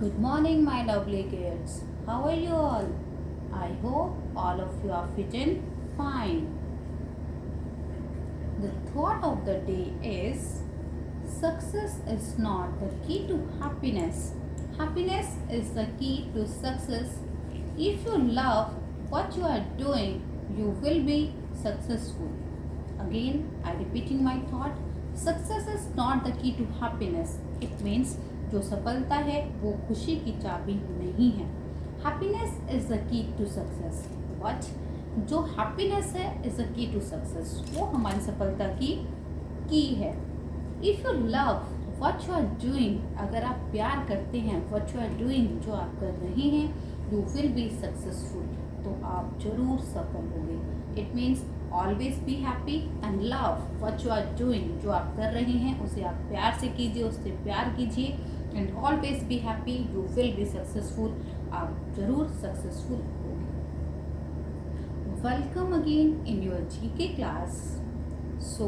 Good morning, my lovely kids. How are you all? I hope all of you are fit and fine. The thought of the day is success is not the key to happiness. Happiness is the key to success. If you love what you are doing, you will be successful. Again, I repeating my thought. Success is not the key to happiness. It means जो सफलता है वो खुशी की चाबी नहीं है. Happiness is the key to success. But जो हैप्पीनेस है is the key to success. वो हमारी सफलता की है. If you love what you are doing, अगर आप प्यार करते हैं वट यू आर डूइंग, जो आप कर रहे हैं, यू विल बी सक्सेसफुल. तो आप जरूर सफल होंगे. It means always be happy and love what you are doing. जो आप कर रहे हैं उसे आप प्यार से कीजिए, उससे प्यार कीजिए. And always be happy, you will be successful. आप जरूर सक्सेसफुल होंगे. Welcome again in your GK class. So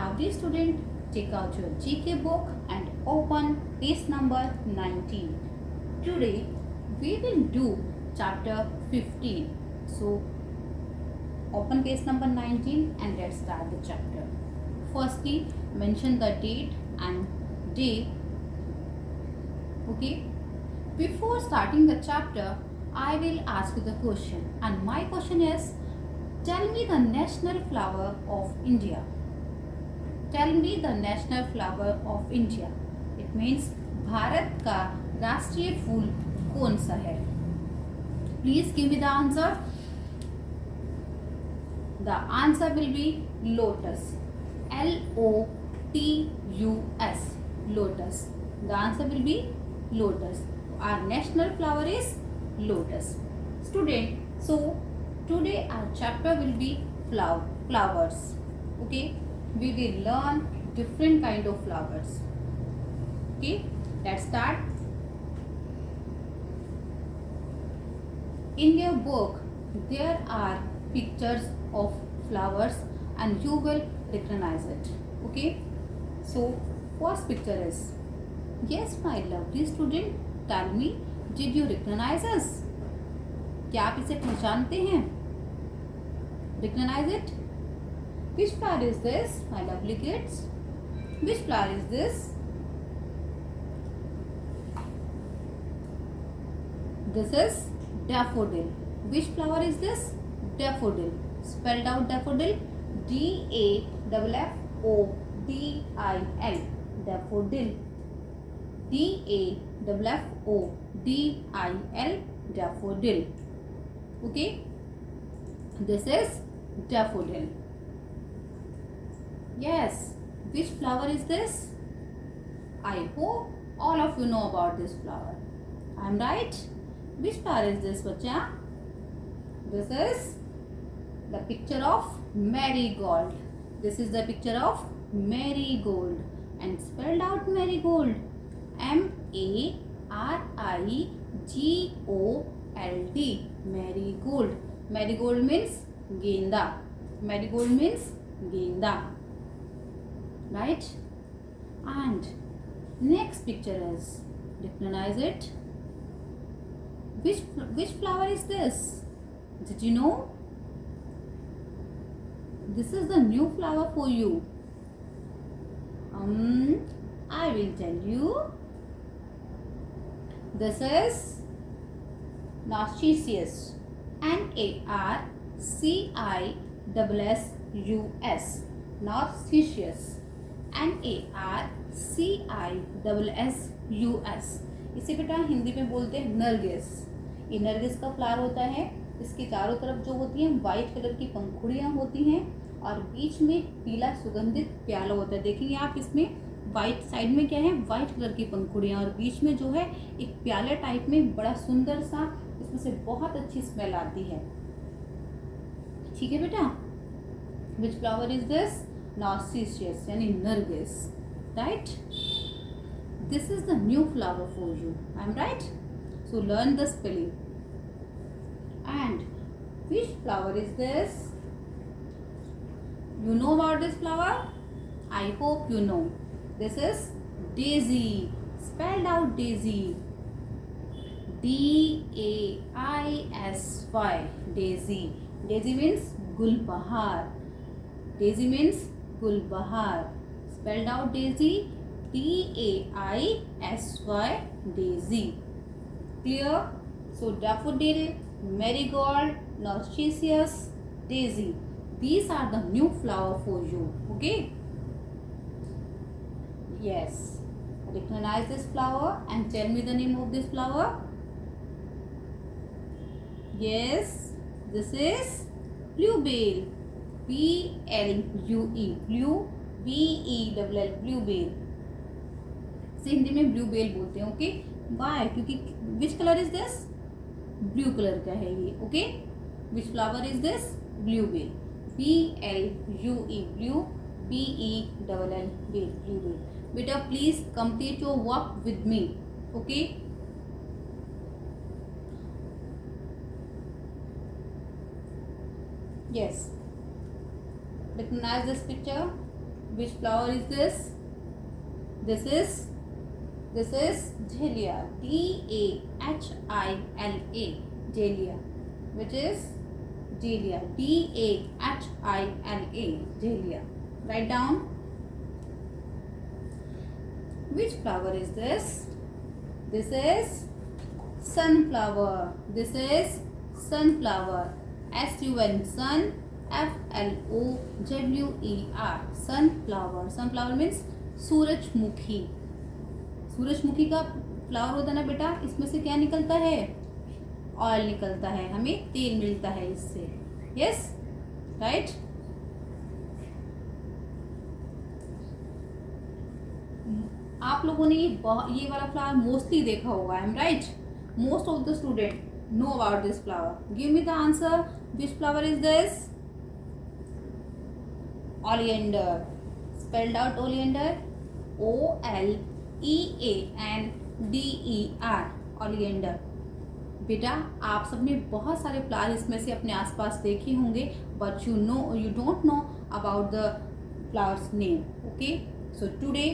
every student, take out your GK book and open page number 19. Today we will do chapter 15. So open page number 19 and let's start the chapter. Firstly, mention the date and day. Okay. Before starting the chapter, I will ask you the question, and my question is, tell me the national flower of India. Tell me the national flower of India. It means Bharat का राष्ट्रीय फूल कौन सा है? Please give me the answer. The answer will be lotus. Lotus. Lotus. The answer will be lotus. Our national flower is lotus. Student, so today our chapter will be flowers. Okay. We will learn different kind of flowers. Okay, let's start. In your book there are pictures of flowers and you will recognize it. Okay, so first picture is, yes my lovely student, tell me, did you recognize us? क्या आप इसे पहचानते हैं? Recognize it? Which flower is this, my lovely kids? Which flower is this? This is daffodil. Which flower is this? Daffodil. Spelled out daffodil. D-A-F-F-O-D-I-L. Daffodil. D-A-F-F-O-D-I-L. Daffodil. Okay. This is daffodil. Yes, which flower is this? I hope all of you know about this flower. I am right? Which flower is this, bachcha? This is the picture of marigold. This is the picture of marigold. And spelled out marigold. M-A-R-I-G-O-L-D. Marigold. Marigold means genda. Marigold means genda. Right? And next picture is, recognize it? Which flower is this? Did you know? This is the new flower for you. I will tell you. This is Narcissus. Narcissus. Narcissus. Narcissus. इसे बेटा हिंदी में बोलते हैं नरगिस. ये नरगिस का flower होता है. इसके चारों तरफ जो होती हैं वाइट कलर की पंखुड़ियाँ होती हैं और बीच में पीला सुगंधित प्याला होता है. देखेंगे आप इसमें वाइट साइड में क्या है, वाइट कलर की पंखुड़ियाँ, और बीच में जो है एक प्याले टाइप में बड़ा सुंदर सा, इसमें से बहुत अच्छी स्मेल आती है. ठीक है बेटा. विच फ्लावर इज दिस? Narcissus, यानी Nargis. Right? This is the new flower for you. I am right? So learn the spelling. And which flower is this? You know about this flower? I hope you know. This is daisy. Spelled out daisy. D-A-I-S-Y, daisy. Daisy means gulbahar. Daisy means gulbahar. Spelled out daisy, D-A-I-S-Y, daisy. Clear? So daffodil, marigold, narcissus, daisy. These are the new flower for you. Okay? Yes. Recognize this flower and tell me the name of this flower. Yes, this is bluebell. B-L-U-E, blue, B-E-L-L, bluebell. से हिंदी में bluebell बोलते हैं. Okay, why? क्योंकि which colour is this? Blue colour का है ये. Okay, which flower is this? Bluebell. B-L-U-E, blue, B-E-L-L, bell, bluebell. बेटा please complete your work with me. Okay, yes. Recognize this picture. Which flower is this? This is Dahlia. D-A-H-I-L-A, Dahlia. Which is Dahlia. D-A-H-I-L-A, Dahlia. Write down. Which flower is this? This is sunflower. This is sunflower. S-U-N, sun, F-L-O-W-E-R, sunflower. Sunflower means सूरजमुखी. सूरजमुखी का flower होता है ना बेटा, इसमें से क्या निकलता है? ऑयल निकलता है, हमें तेल मिलता है इससे. Yes, right. आप लोगों ने ये वाला फ्लावर मोस्टली देखा होगा. आई am right? Most of the student know about this flower. Give me the answer. Which flower is this? Oleander. Spelled out oleander. O-L-E-A-N-D-E-R, oleander. बेटा आप सबने बहुत सारे फ्लावर इसमें से अपने आसपास देखे होंगे, but you don't know about the flowers name. Okay, so today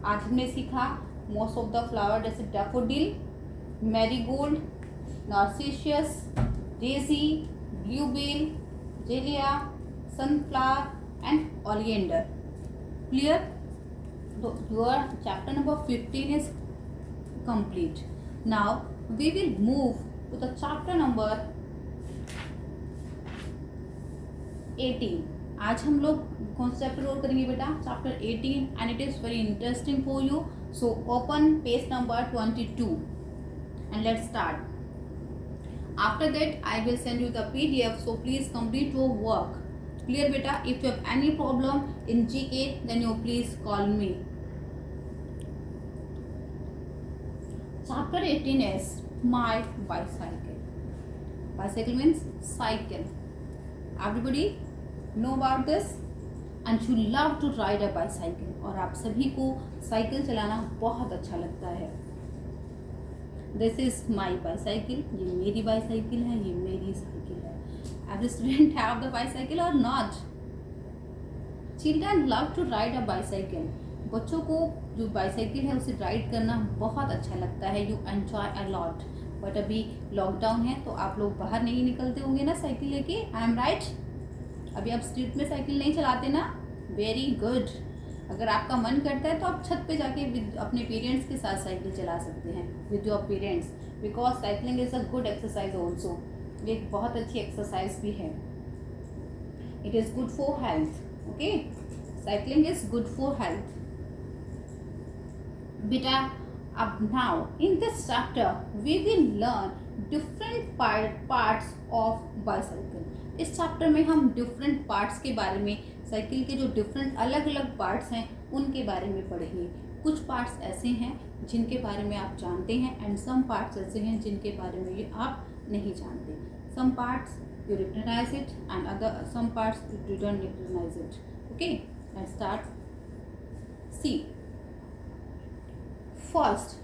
आज हमने सीखा मोस्ट ऑफ द फ्लावर, जैसे daffodil, marigold, narcissus, daisy, bluebell, dahlia, sunflower and oleander. Clear? So your chapter number 15 is complete. Now we will move to the chapter number 18. आज हम लोग कौन सा chapter role करेंगे बेटा? Chapter 18, and it is very interesting for you. So open page number 22 and let's start. After that I will send you the PDF, so please complete your work. Clear beta? If you have any problem in GK, then you please call me. Chapter 18 is my bicycle. Bicycle means cycle. Everybody know about this, and you love to ride a bicycle. और आप सभी को cycle चलाना बहुत अच्छा लगता है. This is my bicycle. ये मेरी बाईसाइकिल है, ये मेरी साइकिल है. Every student have the bicycle और not? Children love to ride a bicycle. बच्चों को जो बाईसाइकिल है उसे राइड करना बहुत अच्छा लगता है. You enjoy a lot. But अभी लॉकडाउन है तो आप लोग बाहर नहीं निकलते होंगे ना साइकिल लेके. आई एम राइट? अभी आप स्ट्रीट में साइकिल नहीं चलाते ना? Very good. अगर आपका मन करता है तो आप छत पे जाके अपने पेरेंट्स के साथ साइकिल चला सकते हैं, with your parents, because cycling is a good exercise also. ये एक बहुत अच्छी एक्सरसाइज भी है. It is good for health. Okay, cycling is good for health. बेटा अब now in this chapter we will learn different parts of bicycle. इस chapter में हम डिफरेंट पार्ट्स के बारे में, साइकिल के जो डिफरेंट अलग अलग पार्ट्स हैं उनके बारे में पढ़ेंगे. कुछ पार्ट्स ऐसे हैं जिनके बारे में आप जानते हैं, एंड सम पार्ट्स ऐसे हैं जिनके बारे में ये आप नहीं जानते. Some parts you recognize it and some parts you don't recognize it. Okay, let's start. See, first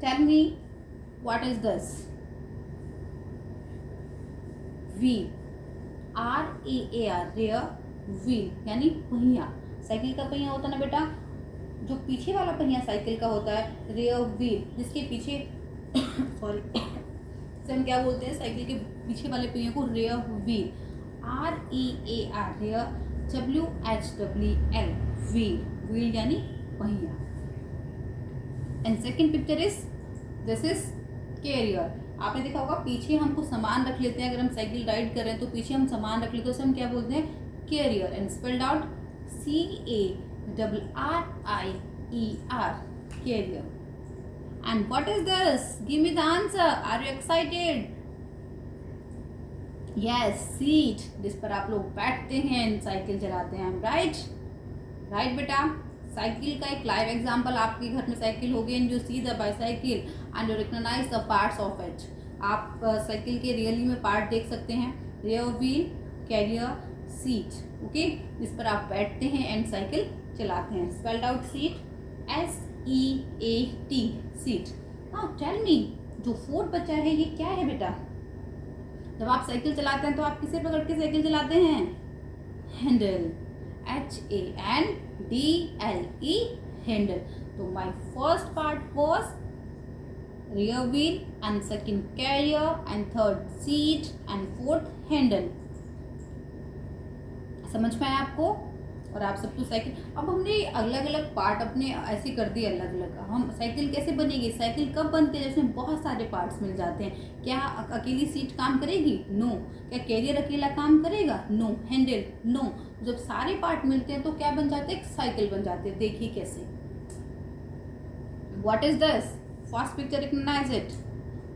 tell me what is this? Wheel. R-E-A-R, rear wheel यानी पहिया. साइकिल का पहिया होता है ना बेटा, जो पीछे वाला पहिया साइकिल का होता है, रेयर व्हील, जिसके पीछे सॉरी, इसे हम क्या बोलते हैं, साइकिल के पीछे वाले पहिए को rear wheel, REAR, rear, WHEEL, wheel, wheel यानी पहिया। And second picture is, this is carrier. आपने देखा होगा पीछे हमको सामान रख लेते हैं, अगर हम साइकिल राइड कर रहे हैं तो पीछे हम सामान रख लेते हैं, उसे हम क्या बोलते हैं, carrier. And spelled out CARRIER, carrier. And what is this? Give me the answer. Are you excited? Yes, seat, जिस पर आप लोग बैठते हैं, साइकिल चलाते हैं, राइट? राइट बेटा। साइकिल का एक लाइव एग्जांपल, आपके घर में साइकिल होगी and you see the bicycle and you recognize the parts of it. आप साइकिल के रियली में पार्ट देख सकते हैं, rear wheel, carrier, seat, okay, जिस पर आप बैठते हैं एंड साइकिल चलाते हैं। Spelled out seat, SEAT, seat. Now tell me, जो फोर्थ बच्चा है ये क्या है बेटा? जब आप साइकिल चलाते हैं तो आप किसे पकड़ के साइकिल चलाते हैं? Handle, HANDLE, handle. तो my first part was rear wheel and second carrier and third seat and fourth handle। समझ में आया आपको? और आप सब तो साइकिल, अब हमने अलग अलग पार्ट अपने ऐसे कर दिए अलग अलग। हम साइकिल कैसे बनेगी, साइकिल कब बनती है, जिसमें बहुत सारे पार्ट्स मिल जाते हैं। क्या अकेली सीट काम करेगी? नो। क्या कैरियर अकेला काम करेगा? नो। हैंडल? नो। जब सारे पार्ट मिलते हैं तो क्या बन जाते हैं? साइकिल बन जाते हैं। देखिए कैसे। What is this? First picture, recognize it,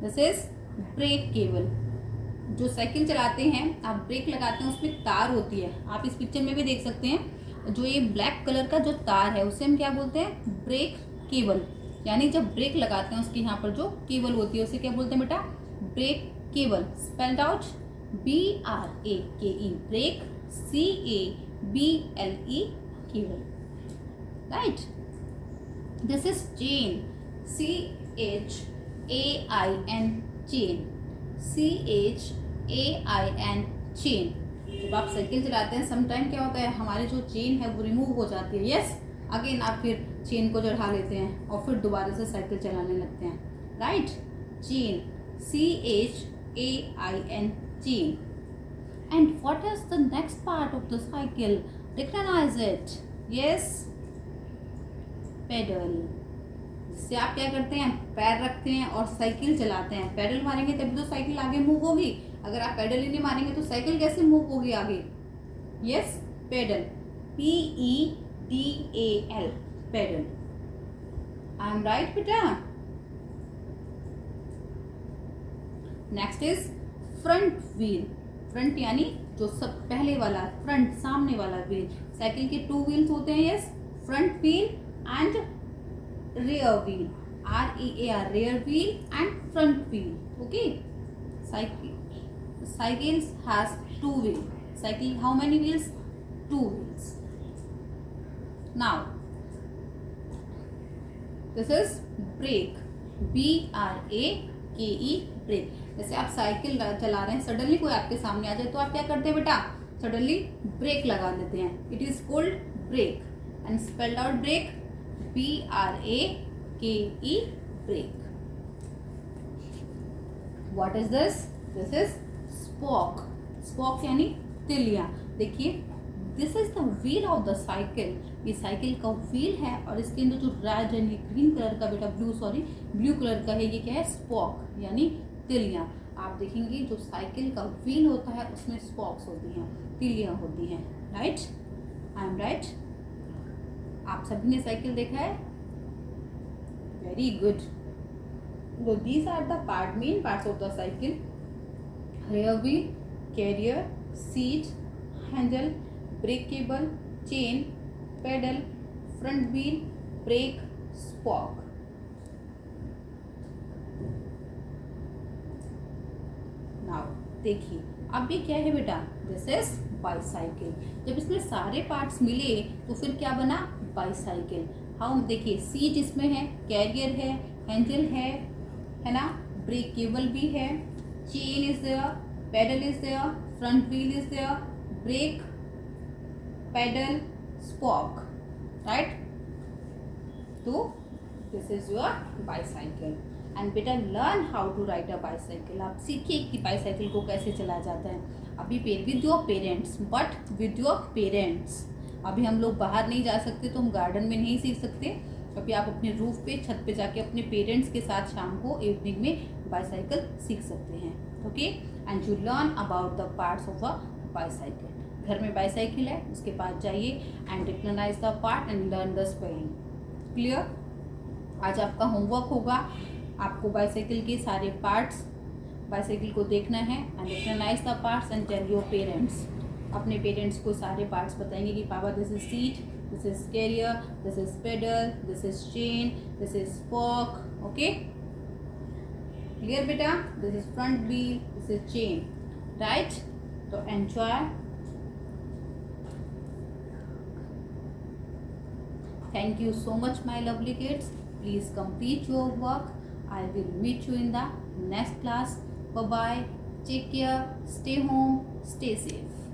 this is brake cable. जो साइकिल चलाते हैं, आप ब्रेक लगाते हैं, उसमें तार होती है, आप इस पिक्चर में भी देख सकते हैं। जो ये ब्लैक कलर का जो तार है उसे हम क्या बोलते हैं? Brake cable. यानी जब ब्रेक लगाते हैं उसके यहाँ पर जो केबल होती है उसे क्या बोलते हैं बेटा? Brake cable. Spelled out BRAKE, brake, CABLE, cable, right? This is chain, CHAIN, chain, CHAIN, chain. जब आप साइकिल चलाते हैं समटाइम क्या होता है, हमारी जो चेन है वो रिमूव हो जाती है। यस, अगेन आप फिर चेन को चढ़ा लेते हैं और फिर दोबारा से साइकिल चलाने लगते हैं, right? Chain, CHAIN, chain. And what is the next part of the cycle? Recognize it. Yes, pedal. जिससे आप क्या करते हैं? पैर रखते हैं और साइकिल चलाते हैं। पेडल मारेंगे तभी तो साइकिल आगे मूव होगी। अगर आप पेडल ही नहीं मारेंगे तो साइकिल कैसे मूव होगी आगे? Yes, pedal, PEDAL, pedal. I am right बेटा? Next is front wheel. Front यानी जो सब पहले वाला, फ्रंट, सामने वाला व्हील। साइकिल के 2 व्हील्स होते हैं, yes, front wheel and rear wheel, REAR, rear wheel and front wheel, okay? Cycles has 2 wheels. Cycle, how many wheels? 2 wheels. Now this is brake, BRAKE, brake। जैसे आप cycle चला रहे हैं, suddenly कोई आपके सामने आ जाए तो आप क्या करते हैं बेटा? सडनली ब्रेक लगा देते हैं। It is called brake. And spelled out brake, BRAKE, brake। What is this? This is spoke। spoke यानी तिलिया। देखिए, this is the wheel of the cycle. ये साइकिल का व्हील है और इसके अंदर जो रेड यानी ग्रीन कलर का बेटा, ब्लू कलर का है, ये क्या है? स्पोक यानी तिलियां। आप देखेंगे जो साइकिल का व्हील होता है उसमें स्पोक्स होती हैं, तिलियां होती हैं, राइट? I am right? आप सभी ने साइकिल देखा है? Very good. So these are the main parts of the cycle: rear wheel, carrier, seat, handle, brake cable, chain, pedal, front wheel, brake, spoke। Now देखिए, अब ये क्या है बेटा? This is bicycle. जब इसमें सारे पार्ट्स मिले तो फिर क्या बना? बाईसाइकिल। हम देखिए, सीट इसमें है, कैरियर है, हैंडल है ना, ब्रेक केबल भी है, chain is there, pedal is there, front wheel is there, brake, pedal, spoke, right? तो this is your bicycle. And बेटा learn how to ride a bicycle, आप सीखिए कि बाईसाइकिल को कैसे चलाया जाता है। अभी with your parents, but with your parents. अभी हम लोग बाहर नहीं जा सकते तो हम गार्डन में नहीं सीख सकते, अभी आप अपने रूफ पे, छत पे जाके अपने पेरेंट्स के साथ शाम को इवनिंग में बाईसाइकिल सीख सकते हैं। Okay, and you learn about the parts of a bicycle. घर में बाईसाइकिल है, उसके पास जाइए and recognize the part and learn the spelling. Clear? आज आपका होमवर्क होगा, आपको बाईसाइकिल के सारे पार्ट्स, बाईसाइकिल को देखना है and recognize the parts and tell your parents. अपने पेरेंट्स को सारे पार्ट्स बताएंगे कि पापा this is seat, this is carrier, this is pedal, this is chain, this is spoke. Okay, clear बेटा? This is front wheel, this is chain, right? तो enjoy. Thank you so much, my lovely kids. Please complete your work. I will meet you in the next class. Bye bye. Take care. Stay home. Stay safe.